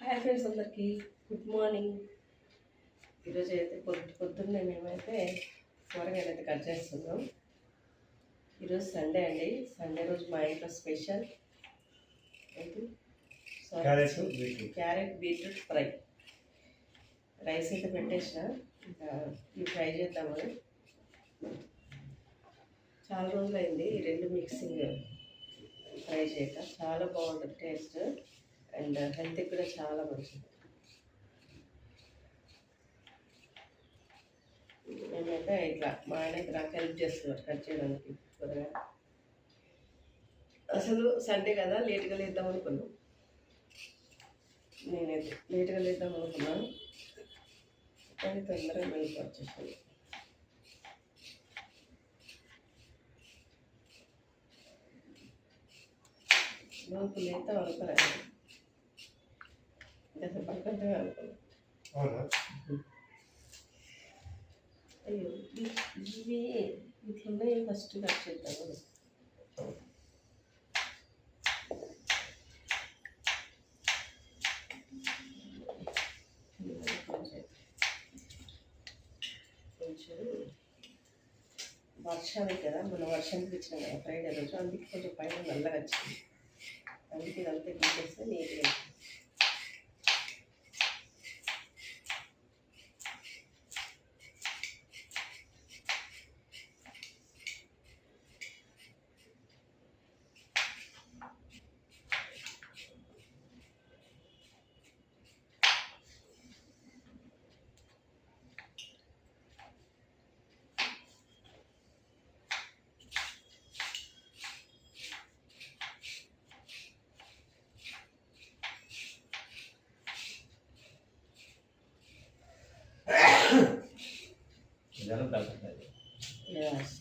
Hi friends, అందరికీ good morning. ఈరోజు అయితే పొద్దున్నే మేమైతే కూరగాయలు అయితే కట్ చేస్తున్నాం. ఈరోజు సండే అండి. సండే రోజు మా ఇంట్లో స్పెషల్ ఏంటి క్యారెట్ బీట్రూట్ ఫ్రై. రైస్ అయితే పెట్టేసిన, ఇంకా ఇవి ఫ్రై చేద్దామని. చాలా రోజులు అయింది ఈ రెండు మిక్సింగ్ ఫ్రై చేయక. చాలా బాగుంటుంది టేస్ట్ అండ్ హెల్త్కి కూడా చాలా మంచిది. మేమైతే ఇట్లా మా ఆయన నాకు హెల్ప్ చేస్తున్నారు కట్ చేయడానికి త్వరగా. అసలు సండే కదా లేట్గా లేద్దాం అనుకున్నాం. నేనైతే లేట్గా లేద్దాం అనుకున్నాను, కానీ తొందరగా మెలకు వచ్చేసాను. లోపు లేత అనుకోరా, అసలు పక్కనే అనుకున్నాను. అయ్యో ఇవి ఇట్లున్నాయి, ఫస్ట్ కట్ చేద్దాము. కొంచెం వర్షానికి కదా, మన వర్షానికి ఇచ్చిన కదా ఫ్రైడే రోజు, అందుకే కొంచెం పైన నల్లగా వచ్చింది. అందుకే ఇదంతా తీసేస్తే నీట్గా.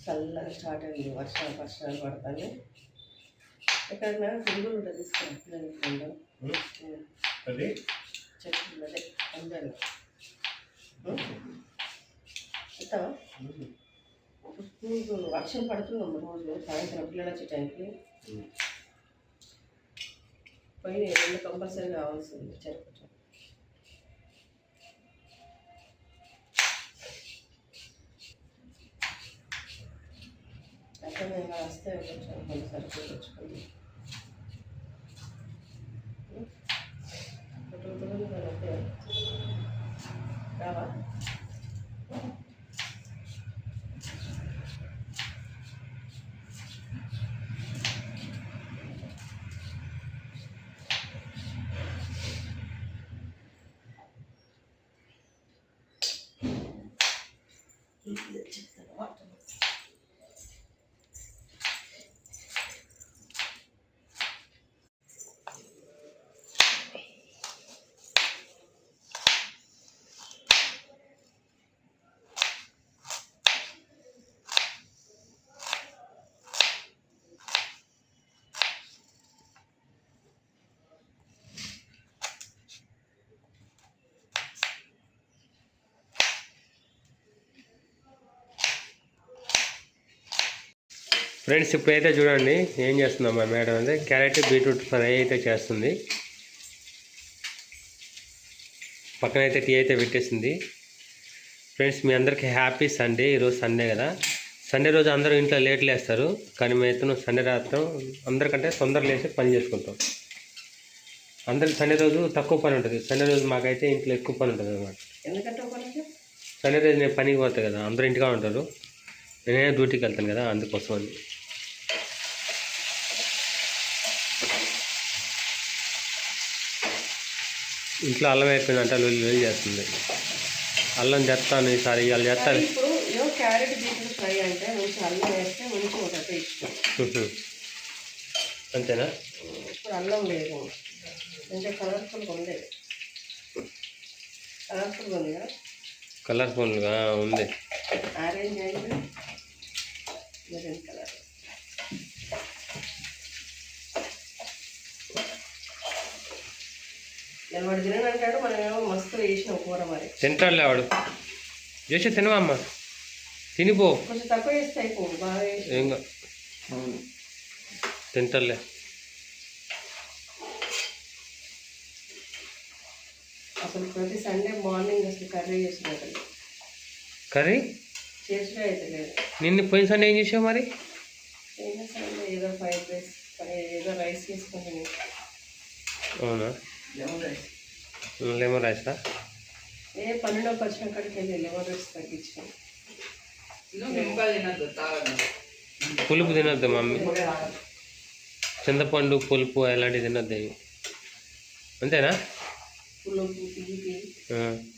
చల్లగా స్టార్ట్ అయింది, వర్షాలు పడతాను. ఎక్కడన్నా గురుగులు ఉంటుంది తీసుకుంటాం చెట్లు అదే అందరూ చెప్తావా. వర్షం పడుతున్నాం రోజు సాయంత్రం పిల్లలు వచ్చే టైంకి. పోయి రెండు కంపల్సరీ కావాల్సింది చెరుకు. అయితే మేము వస్తే కొంచెం కొంచెం సరుకులు తెచ్చుకోండి. రావా ఫ్రెండ్స్? ఇప్పుడైతే చూడండి ఏం చేస్తున్నాం మా మేడం అంటే క్యారెట్ బీట్రూట్ ఫ్రై అయితే చేస్తుంది. పక్కన అయితే టీ అయితే పెట్టేసింది. ఫ్రెండ్స్, మీ అందరికీ హ్యాపీ సండే. ఈరోజు సండే కదా. సండే రోజు అందరూ ఇంట్లో లేట్ లేస్తారు, కానీ మేము సండే రాత్రం అందరికంటే తొందర లేచి పని చేసుకుంటాం. అందరికి సండే రోజు తక్కువ పని ఉంటుంది, సండే రోజు మాకైతే ఇంట్లో ఎక్కువ పని ఉంటుంది అన్నమాట. సండే రోజు నేను పనికి పోతాను కదా, అందరూ ఇంటిగా ఉంటారు, నేనే డ్యూటీకి వెళ్తాను కదా, అందుకోసం అని. ఇంట్లో అల్లం అయిపోయిందంటే లొల్లి చేస్తుంది. అల్లం చేస్తాను ఈసారి, ఇవాళ చేస్తాను. ఇప్పుడు క్యారెట్ బీట్రూట్ ఫ్రై అంటే మంచి అల్లం వేస్తే మంచిగా ఉంటుంది టేస్ట్. అంతేనా? ఇప్పుడు అల్లం లేదు, కొంచెం కలర్ఫుల్గా ఉంది. కలర్ఫుల్గా ఉంది కదా, కలర్ఫుల్గా ఉంది. Orange and maroon colour. వాడు తిననంటాడు, మనమేమో మస్తు వేసినాం కూర. మరి తింటాడులే వాడు. చేసి తినవా అమ్మ, తినిపో. కొంచెం తక్కువ వేస్తే అయిపో, బాగా ఏం తింటాడులే. అసలు ప్రతి సండే మార్నింగ్ అసలు కర్రీ చేసినట్టు కర్రీ చేసినా అయితే లేదు. నిన్ను పోయిన సండే ఏం చేసావు మరి? అయినా సండే ఏదో ఫ్రైడ్ రైస్ ఏదో రైస్ చేసుకుని. అవునా? Lemon rice. లెమన్ రైసా? ఏ పన్నెండుకి వచ్చిన కాడికి వెళ్ళి లెమన్ రైస్ తగ్గించాను. పులుపు తినొద్దు మమ్మీ, చింతపండు పులుపు అలాంటివి తినొద్దు అవి. అంతేనా? పులుపు తీపి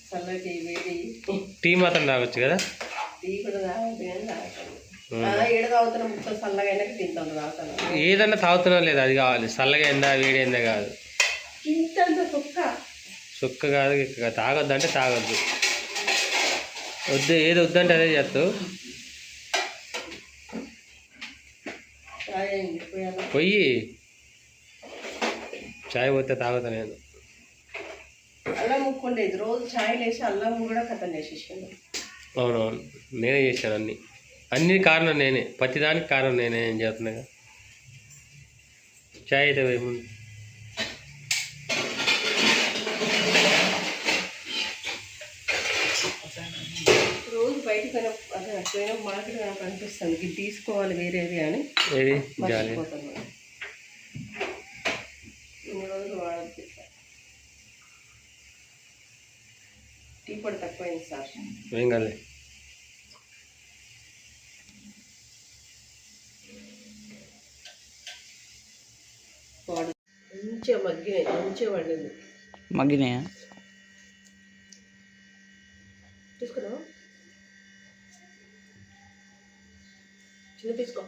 చల్లటి వేడి. టీ మాత్రం తాగొచ్చు కదా? టీ కూడా తాగదు కానీ తాగుతాను. ఏడు తాగుతున్నా ముక్క చల్లగా అయినాక తింటాను తాగుతాను. ఏదన్నా తాగుతున్నా లేదు, అది కావాలి. చల్లగా ఎందా వేడి ఎందా కాదు. ఇంతంత సుక్క కాదు, తాగొద్దు అంటే తాగొద్దు. వద్దు, ఏది వద్దంటే అదే చేస్తావు. పొయ్యి చాయ్ పోతే తాగుతా నేను. అల్లం ముక్కుండేది రోజు ఛాయ్ వేసి అల్లం కూడా కథం చేసేసాను. అవునవును, నేనే చేశాను అన్ని కారణం నేనే, ప్రతిదానికి కారణం నేనే. ఏం చేస్తున్నా చాయ్ అయితే ముందు. రోజు బయటకు పోయిన మార్కెట్ నాకు అనిపిస్తుంది ఇది తీసుకోవాలి వేరేది అని. ఏది మర్చిపోతాను. ఇన్ని రోజులు వాడద్దు. టీ పొడి తక్కువైంది సార్. ఏం కాదు. మంచిగా మగ్గినాయి, మంచిగా వండింది. మగ్గినాయా? తీసుకున్నావా? చిన్న తీసుకో.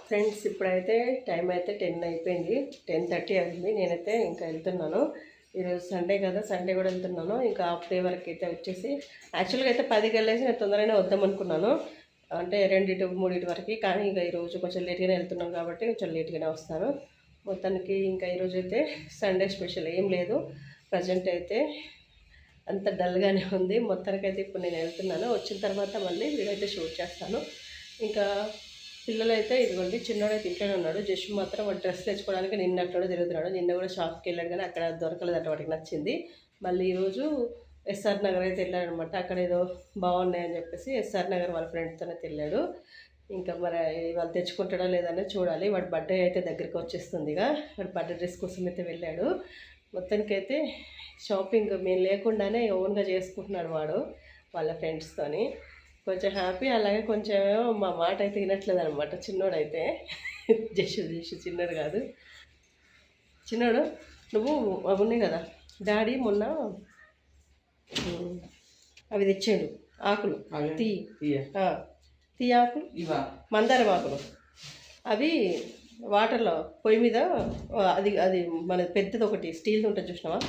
ఫ్రెండ్స్, ఇప్పుడైతే టైం అయితే 10 అయిపోయింది, 10:30 అయింది. నేనైతే ఇంకా వెళ్తున్నాను. ఈరోజు సండే కదా, సండే కూడా వెళ్తున్నాను. ఇంకా హాఫ్ డే వరకు అయితే వచ్చేసి యాక్చువల్గా అయితే 10కి వెళ్ళేసి నేను తొందరగానే వద్దాం అనుకున్నాను, అంటే 2-3 వరకు. కానీ ఇంకా ఈరోజు కొంచెం లేట్గానే వెళ్తున్నాం కాబట్టి కొంచెం లేట్గానే వస్తాను. మొత్తానికి ఇంకా ఈరోజు అయితే సండే స్పెషల్ ఏం లేదు. ప్రజెంట్ అయితే అంత డల్గానే ఉంది. మొత్తానికైతే ఇప్పుడు నేను వెళ్తున్నాను. వచ్చిన తర్వాత మళ్ళీ వీడైతే షూట్ చేస్తాను. ఇంకా పిల్లలైతే ఇదిగోండి, చిన్నోడైతే ఇంట్లోనే ఉన్నాడు. జస్ట్ మాత్రం వాడు డ్రెస్ తెచ్చుకోవడానికి నిన్న అక్కడ తిరుగుతున్నాడు. నిన్న కూడా షాప్కి వెళ్ళాడు కానీ అక్కడ దొరకలేదంట, వాడికి నచ్చింది. మళ్ళీ ఈరోజు ఎస్ఆర్ నగర్ అయితే వెళ్ళాడనమాట. అక్కడ ఏదో బాగున్నాయని చెప్పేసి ఎస్ఆర్ నగర్ వాళ్ళ ఫ్రెండ్స్తోనే వెళ్ళాడు. ఇంకా మరి వాళ్ళు తెచ్చుకుంటాడా లేదనే చూడాలి. వాడి బర్త్డే అయితే దగ్గరికి వచ్చేస్తుందిగా, వాడి బర్త్డే డ్రెస్ కోసం అయితే వెళ్ళాడు. మొత్తానికైతే షాపింగ్ మేము లేకుండానే ఓన్గా చేసుకుంటున్నాడు వాడు వాళ్ళ ఫ్రెండ్స్తోని. కొంచెం హ్యాపీ. అలాగే కొంచెం మా మాట అయితే వినట్లేదు అనమాట చిన్నోడైతే. జస్ట్ చిన్నోడు కాదు, చిన్నోడు. నువ్వు అవి ఉన్నాయి కదా, డాడీ మొన్న అవి తెచ్చాడు ఆకులు, తీ ఆకులు, మందారం ఆకులు. అవి వాటర్లో పొయ్యి మీద అది మన పెద్దది ఒకటి స్టీల్ది ఉంటుంది చూసినావా,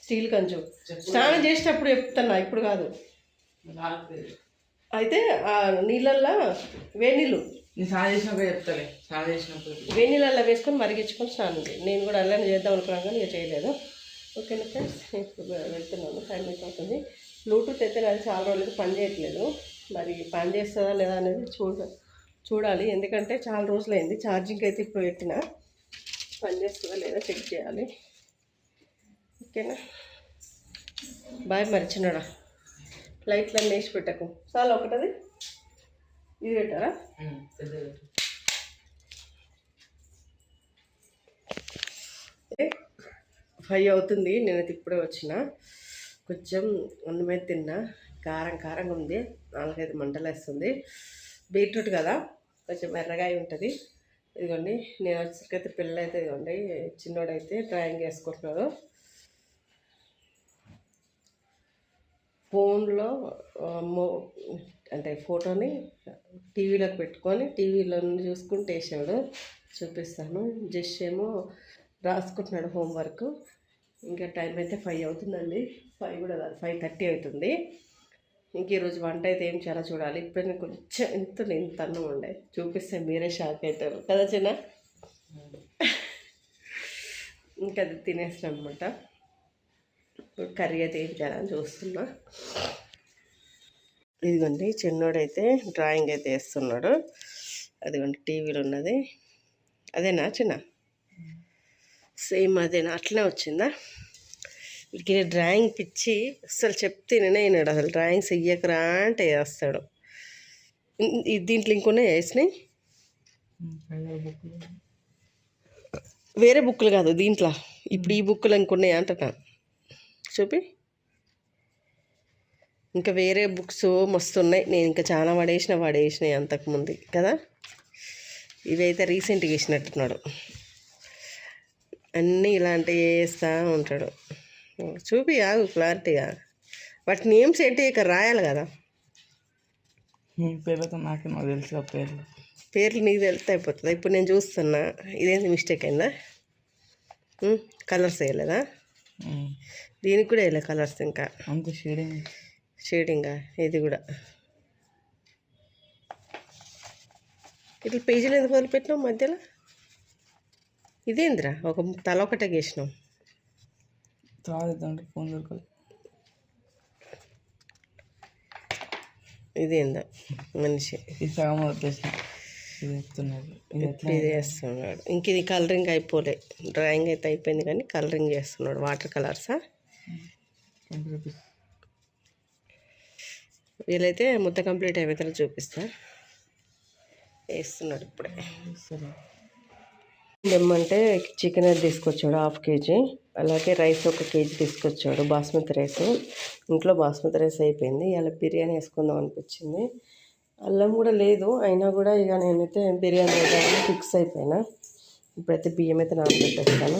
స్టీల్ కంచు. స్నానం చేసేటప్పుడు చెప్తున్నా, ఇప్పుడు కాదు. అయితే ఆ నీళ్ళల్లో వేడి నీళ్ళు వేడి నీళ్ళల్లో వేసుకొని మరిగించుకొని స్నానం చేయాలి. నేను కూడా అలానే చేద్దాం అనుకున్నాను కానీ ఇక చేయలేదు. ఓకేనా ఫ్రెండ్స్, ఇప్పుడు వెళ్తున్నాను. టైం అయిపోతుంది. బ్లూటూత్ అయితే నాది చాలా రోజులకి పని చేయట్లేదు. మరి పని చేస్తుందా లేదా అనేది చూడాలి. ఎందుకంటే చాలా రోజులైంది. ఛార్జింగ్ అయితే ఇప్పుడు పెట్టిన, పని చేస్తుందా లేదా చెక్ చేయాలి. ఓకేనా, బాయ్. మరి చిన్నడా లైట్లన్నీ వేసి పెట్టకు, చాలా ఒకటది ఇది పెట్టారా. 5 అవుతుంది. నేనైతే ఇప్పుడే వచ్చిన. కొంచెం అన్నమే తిన్నా, కారంగా ఉంది. 4-5 మంటలు వేస్తుంది. బీట్రూట్ కదా, కొంచెం ఎర్రగా ఉంటుంది. ఇదిగోండి, నేను వచ్చేసరికైతే పిల్లలైతే ఇదిగోండి, చిన్నోడైతే డ్రాయింగ్ వేసుకుంటున్నాడు. ఫోన్లో అంటే ఫోటోని టీవీలోకి పెట్టుకొని టీవీలో చూసుకుంటూ వేసాడు. చూపిస్తాను. జస్ట్ ఏమో రాసుకుంటున్నాడు హోంవర్క్. ఇంకా టైం అయితే 5 అవుతుందండి. 5 కూడా కాదు, 5:30 అవుతుంది. ఇంక ఈరోజు వంట అయితే ఏం చాలా చూడాలి. ఇప్పుడు నేను కొంచెం ఇంత అన్నం ఉండే చూపిస్తే మీరే షాక్ అవుతారు కదా చిన్న. ఇంకా అది తినేస్తాను అనమాట. కర్రీ అయితే ఏం చేయాలని చూస్తున్నా. ఇదిగోండి, చిన్నోడైతే డ్రాయింగ్ అయితే వేస్తున్నాడు. అదిగోండి టీవీలో ఉన్నది, అదేనా చిన్న. సేమ్ అదేనా, అట్లనే వచ్చిందా? వీడికి డ్రాయింగ్ పిచ్చి, అసలు చెప్తే వినడు. అసలు డ్రాయింగ్స్ ఇయ్యకరా అంటే వేస్తాడు. దీంట్లో ఇంకొన్ని వేసినాయి, వేరే బుక్కులు కాదు దీంట్లో. ఇప్పుడు ఈ బుక్కులు ఇంకొన్నాయి అంటున్నా, చూపి. ఇంకా వేరే బుక్స్ మస్తు ఉన్నాయి. నేను ఇంకా చాలా వాడేసినాయి అంతకుముందు కదా. ఇవైతే రీసెంట్గా వేసినట్టున్నాడు. అన్నీ ఇలాంటివి వేస్తూ ఉంటాడు. చూపి ఆగు క్లారిటీగా. వాటి నేమ్స్ ఏంటి ఇక్కడ రాయాలి కదా. పేర్లతో నాకు తెలుసు పేర్లు నీకు తెలిస్తే అయిపోతుంది. ఇప్పుడు నేను చూస్తున్నా, ఇదేంటి మిస్టేక్ అయిందా? కలర్స్ వేయలేదా? దీనికి కూడా వేయలేదు కలర్స్, ఇంకా అంత షేడింగా. ఇది కూడా ఇట్లా పేజీలు ఎందుకు వదిలిపెట్టినావు మధ్యలో? ఇదేందిరా, ఒక తల ఒకటే గీసినాం. ఫోన్ దొరకదు. ఇదేందా మనిషి ఇది వేస్తున్నాడు. ఇంక ఇది కలరింగ్ అయిపోలే, డ్రాయింగ్ అయితే అయిపోయింది కానీ కలరింగ్ చేస్తున్నాడు. వాటర్ కలర్సా? వీలైతే ముద్ద కంప్లీట్ అయిపోతే చూపిస్తా. వేస్తున్నాడు ఇప్పుడే. ఏమంటే చికెన్ అయితే తీసుకొచ్చాడు 1/2 kg, అలాగే రైస్ 1 kg తీసుకొచ్చాడు, బాస్మతి రైస్. ఇంట్లో బాస్మతి రైస్ అయిపోయింది. ఇలా బిర్యానీ వేసుకుందాం అనిపించింది. అల్లం కూడా లేదు, అయినా కూడా ఇక నేనైతే బిర్యానీ వేద్దామని ఫిక్స్ అయిపోయినా. ఇప్పుడైతే బియ్యం అయితే నానబెట్టేస్తాను.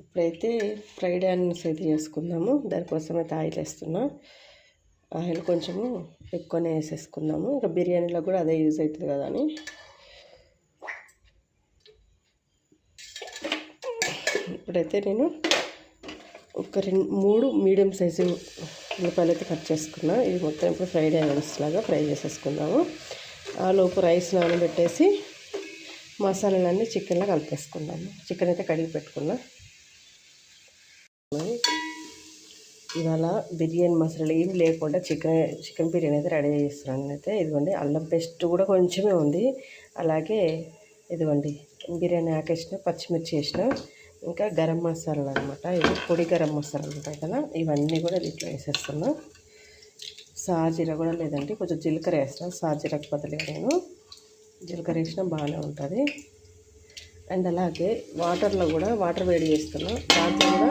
ఇప్పుడైతే ఫ్రైడ్ ఆనియన్స్ అయితే చేసుకుందాము. దానికోసం అయితే ఆయిల్ వేస్తున్నా. ఆయిల్ కొంచెము ఎక్కువనే వేసేసుకుందాము, ఇంకా బిర్యానీలో కూడా అదే యూజ్ అవుతుంది కదా అని. ఇప్పుడైతే నేను ఒక 3 మీడియం సైజు ఉల్లిపాయలు అయితే కట్ చేసుకున్నా. ఇది మొత్తం ఇప్పుడు ఫ్రైడ్ ఆనియన్స్ లాగా ఫ్రై చేసేసుకుందాము. ఆ లోపు రైస్ నానబెట్టేసి మసాలాలన్నీ చికెన్లో కలిపేసుకుందాము. చికెన్ అయితే కడిగి పెట్టుకున్నా. ఇవాళ బిర్యానీ మసాలా ఏం లేకుండా చికెన్ బిర్యానీ అయితే రెడీ చేస్తున్నాను. అయితే ఇదిగోండి, అల్లం పేస్ట్ కూడా కొంచెమే ఉంది. అలాగే ఇదిగోండి బిర్యానీ ఆకేసిన, పచ్చిమిర్చి వేసిన, ఇంకా గరం మసాలాలు అనమాట. ఇది పొడి గరం మసాలాలు ఉంటాయి కదా, ఇవన్నీ కూడా దీంట్లో వేసేస్తున్నా. సాజీర కూడా లేదండి, కొంచెం జీలకర్ర వేస్తాను. సాజీరకు బదులుగా నేను జీలకర్ర వేసినా బాగానే ఉంటుంది. అండ్ అలాగే వాటర్లో కూడా వాటర్ వేడి చేస్తున్నా. దాంట్లో కూడా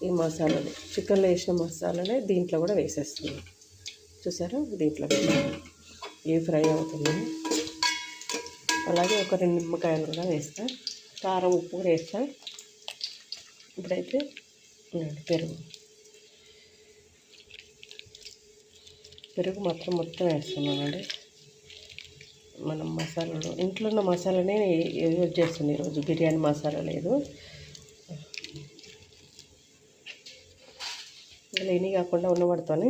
ఈ మసాలాలు, చికెన్లో వేసిన మసాలాలే దీంట్లో కూడా వేసేస్తున్నాను. చూసారా, దీంట్లో ఏ ఫ్రై అవుతుంది. అలాగే ఒక 2 నిమ్మకాయలు కూడా వేస్తాను. కారం, ఉప్పు కూడా వేస్తాను. ఇప్పుడైతే పెరుగు మొత్తం వేస్తున్నానండి. మనం మసాలాలు ఇంట్లో ఉన్న మసాలానే యూజ్ చేస్తుంది. ఈరోజు బిర్యానీ మసాలా లేదు. లేని కాకుండా ఉన్నవాడితోనే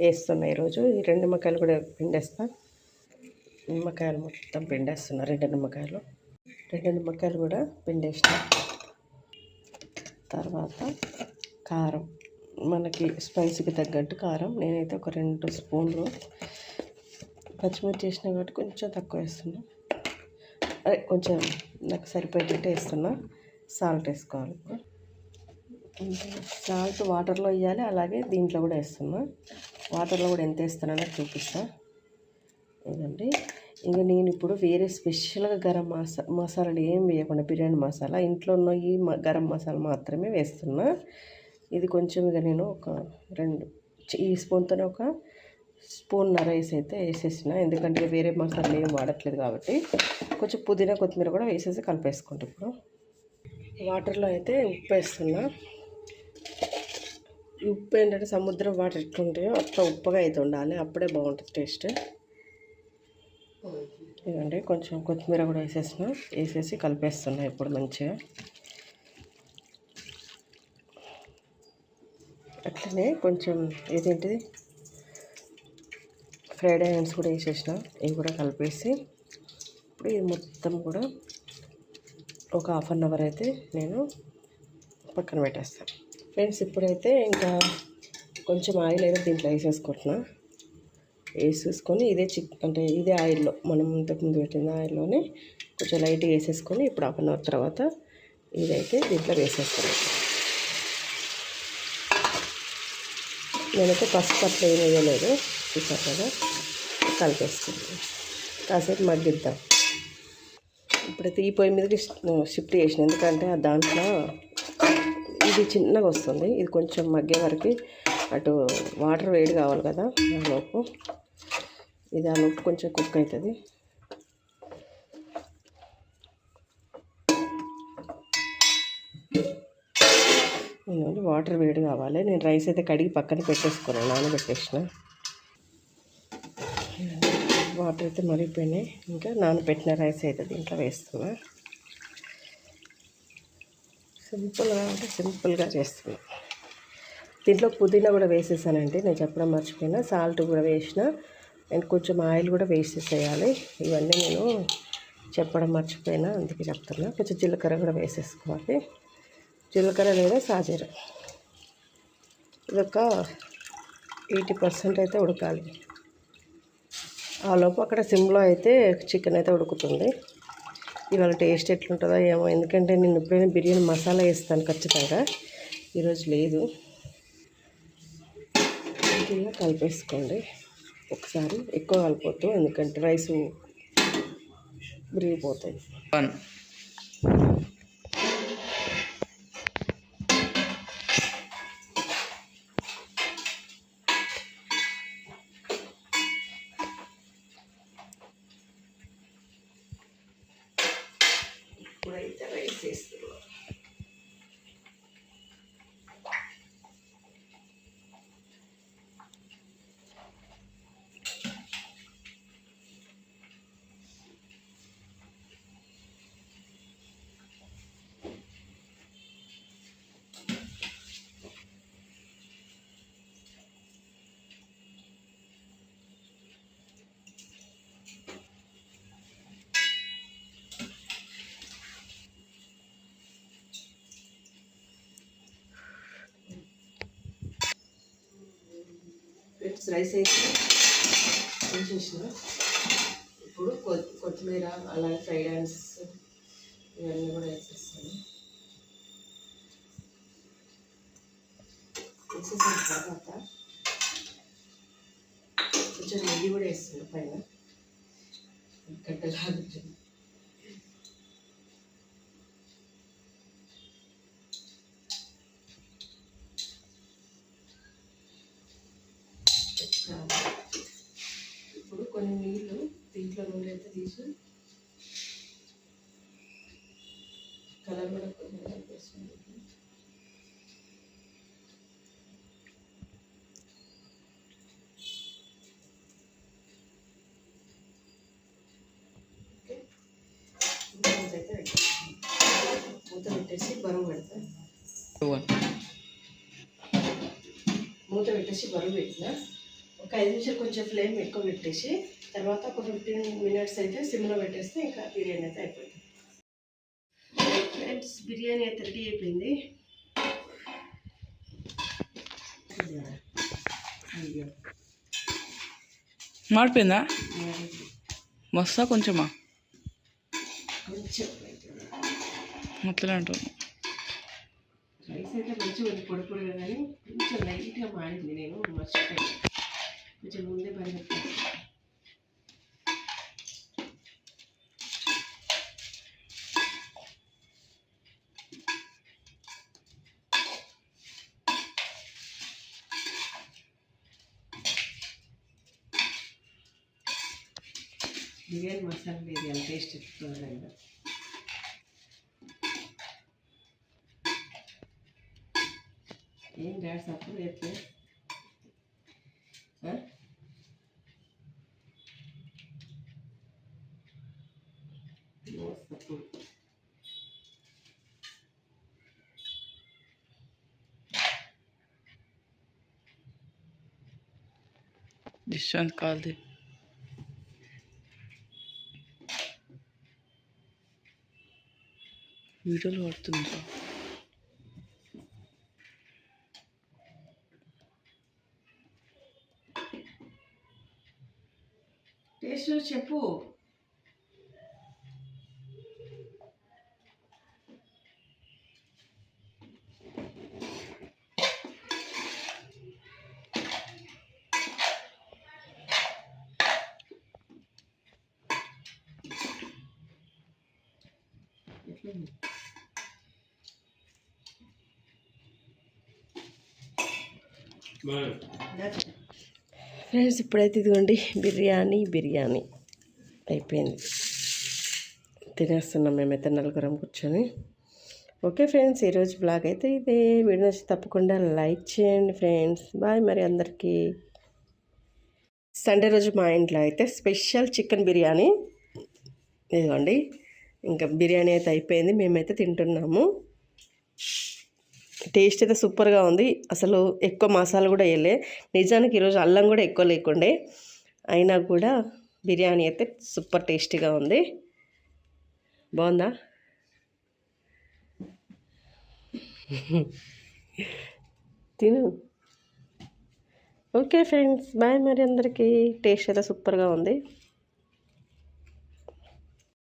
వేస్తున్నా ఈరోజు. ఈ 2 నిమ్మకాయలు కూడా పిండేస్తా. నిమ్మకాయలు మొత్తం పిండేస్తున్నా. 2 నిమ్మకాయలు కూడా పిండేసిన తర్వాత కారం, మనకి స్పైసీకి తగ్గట్టు కారం. నేనైతే ఒక 2 స్పూన్లు, పచ్చిమిర్చి వేసిన కాబట్టి కొంచెం తక్కువ వేస్తున్నా. అదే కొంచెం నాకు సరిపోయేటట్టు వేస్తున్నా. సాల్ట్ వేసుకోవాలి. సాల్ట్ వాటర్లో వేయాలి, అలాగే దీంట్లో కూడా వేస్తున్నా. వాటర్లో కూడా ఎంత వేస్తానో చూపిస్తా. ఇదండి. ఇంకా నేను ఇప్పుడు వేరే స్పెషల్గా గరం మసాలాలు ఏం వేయకుండా బిర్యానీ మసాలా, ఇంట్లో ఉన్న ఈ గరం మసాలా మాత్రమే వేస్తున్నా. ఇది కొంచెం ఇక నేను ఒక 2 ఈ స్పూన్తోనే ఒక 1.5 స్పూన్ వేసి అయితే వేసేసిన. ఎందుకంటే వేరే మసాలాలు ఏం వాడట్లేదు కాబట్టి. కొంచెం పుదీనా, కొత్తిమీర కూడా వేసేసి కలిపేసుకుంటా. ఇప్పుడు వాటర్లో అయితే ఉప్పు వేస్తున్నా. ఈ ఉప్పు ఏంటంటే సముద్రం వాటర్ ఎట్లుంటాయో అట్లా ఉప్పుగా అయితే ఉండాలి, అప్పుడే బాగుంటుంది టేస్ట్. ఇదండి, కొంచెం కొత్తిమీర కూడా వేసేసి కలిపేస్తున్నా ఇప్పుడు మంచిగా. అట్లనే కొంచెం ఇదేంటిది ఫ్రైడ్ ఆనియన్స్ కూడా వేసేసిన, ఇవి కూడా కలిపేసి ఇప్పుడు ఇది మొత్తం కూడా ఒక 1/2 అవర్ అయితే నేను పక్కన పెట్టేస్తాను. ఫ్రెండ్స్, ఇప్పుడైతే ఇంకా కొంచెం ఆయిల్ అయితే దీంట్లో వేసేసుకుంటున్నా. వేసేసుకొని అంటే ఇదే ఆయిల్లో మనం ఇంతకుముందు పెట్టిన ఆయిల్లోనే కొంచెం లైట్గా వేసేసుకొని ఇప్పుడు 1/2 అవర్ తర్వాత ఇదైతే దీంట్లో వేసేస్తాను. నేనైతే పసుపు అట్లా ఏం వేయలేదు, చూసారు కదా. కలిపేస్తుంది, కాసేపు మగ్గిద్దాం. ఇప్పుడైతే ఈ పొయ్యి మీదకి షిఫ్ట్ చేసిన, ఎందుకంటే ఆ దాంట్లో ఇది చిన్నగా వస్తుంది. ఇది కొంచెం మగ్గే వరకు అటు వాటర్ వేడి కావాలి కదా, ఆలోపు ఇది ఆలోపు కొంచెం కుక్ అవుతుంది. వాటర్ వేడి కావాలి. నేను రైస్ అయితే కడిగి పక్కన పెట్టేసుకున్నాను, నానబెట్టేసిన. వాటర్ అయితే మరిగిపోయినాయి. ఇంకా నానబెట్టిన రైస్ అయితే దీంట్లో వేస్తున్నా. సింపుల్గా అంటే సింపుల్గా చేస్తున్నా. దీంట్లో పుదీనా కూడా వేసేసానంటే, నేను చెప్పడం మర్చిపోయినా. సాల్ట్ కూడా వేసిన అండ్ కొంచెం ఆయిల్ కూడా వేసేసేయాలి. ఇవన్నీ నేను చెప్పడం మర్చిపోయినా, అందుకే చెప్తున్నా. కొంచెం జీలకర్ర కూడా వేసేసుకోవాలి. జీలకర్ర లేదా సాజీర. ఇదొక 80% అయితే ఉడకాలి. ఆలోపు అక్కడ సిమ్లో అయితే చికెన్ అయితే ఉడుకుతుంది. ఇవాళ టేస్ట్ ఎట్లుంటుందో ఏమో, ఎందుకంటే నేను ఎప్పుడైనా బిర్యానీ మసాలా వేస్తాను ఖచ్చితంగా, ఈరోజు లేదు. ఇలా కలిపేసుకోండి ఒకసారి. ఎక్కువ కలిపొద్దు, ఎందుకంటే రైస్ విరిగిపోతాయి. ఇప్పుడైతే రైస్ వేస్తున్నాం. రైస్ అయితే వేసేసిన. ఇప్పుడు కొత్తిమీర, అలాగే ఫ్రైడ్ ఆనియన్స్ ఇవన్నీ కూడా వేసేస్తాను. వేసేసిన తర్వాత కొంచెం నెయ్యి కూడా వేస్తున్నాను పైన, గడ్డలాగా. ఇప్పుడు కొన్ని నీళ్ళు దీంట్లో నూనె అయితే తీసి కలర్ కూడా కొంచెం కలిపేస్తుంది. ఓకే, అయితే మూత పెట్టేసి బరువు పెడతాను. మూత పెట్టేసి బరువు పెట్టిన ఒక 5 నిమిషాలు కొంచెం ఫ్లేమ్ ఎక్కువ పెట్టేసి తర్వాత ఒక 15 మినిట్స్ అయితే సిమ్లో పెట్టేస్తే ఇంకా బిర్యానీ అయితే అయిపోయింది. ఫ్రెండ్స్, బిర్యానీ అయితే రెడీ అయిపోయింది. మాడిపోయిందా? మస్తా కొంచెమా? కొంచెం అట్లనే ఉంటుంది. రైస్ అయితే మంచిగా ఉంది, పొడి పొడిగా, కానీ కొంచెం లైట్గా మాడింది. నేను మర్చిపోయాను, కొంచెం ముందే పని పెట్టాను. బిర్యానీ మసాలా లేదు, ఎంత టేస్ట్ ఎక్కువ. ఏం డాడ్ సపోర్ట్ అయితే సపోర్ట్. డిస్టెన్స్ కాల్ది. వీడియోలో పడుతుంది. చెప్పు. ఫ్రెండ్స్ ఇప్పుడైతే ఇదిగోండి బిర్యానీ అయిపోయింది. తినేస్తున్నాం మేమైతే నలుగురం కూర్చొని. ఓకే ఫ్రెండ్స్, ఈరోజు బ్లాగ్ అయితే ఇదే. వీడియో నచ్చి తప్పకుండా లైక్ చేయండి ఫ్రెండ్స్. బాయ్ మరి అందరికీ. సండే రోజు మా ఇంట్లో అయితే స్పెషల్ చికెన్ బిర్యానీ. ఇదిగోండి, ఇంకా బిర్యానీ అయితే అయిపోయింది, మేమైతే తింటున్నాము. టేస్ట్ అయితే సూపర్గా ఉంది. అసలు ఎక్కువ మసాలా కూడా వేయలే. నిజానికి ఈరోజు అల్లం కూడా ఎక్కువ లేకుండే, అయినా కూడా బిర్యానీ అయితే సూపర్ టేస్టీగా ఉంది. బాగుందా? తిను. ఓకే ఫ్రెండ్స్, బాయ్ మరి అందరికీ. టేస్ట్ అయితే సూపర్గా ఉంది.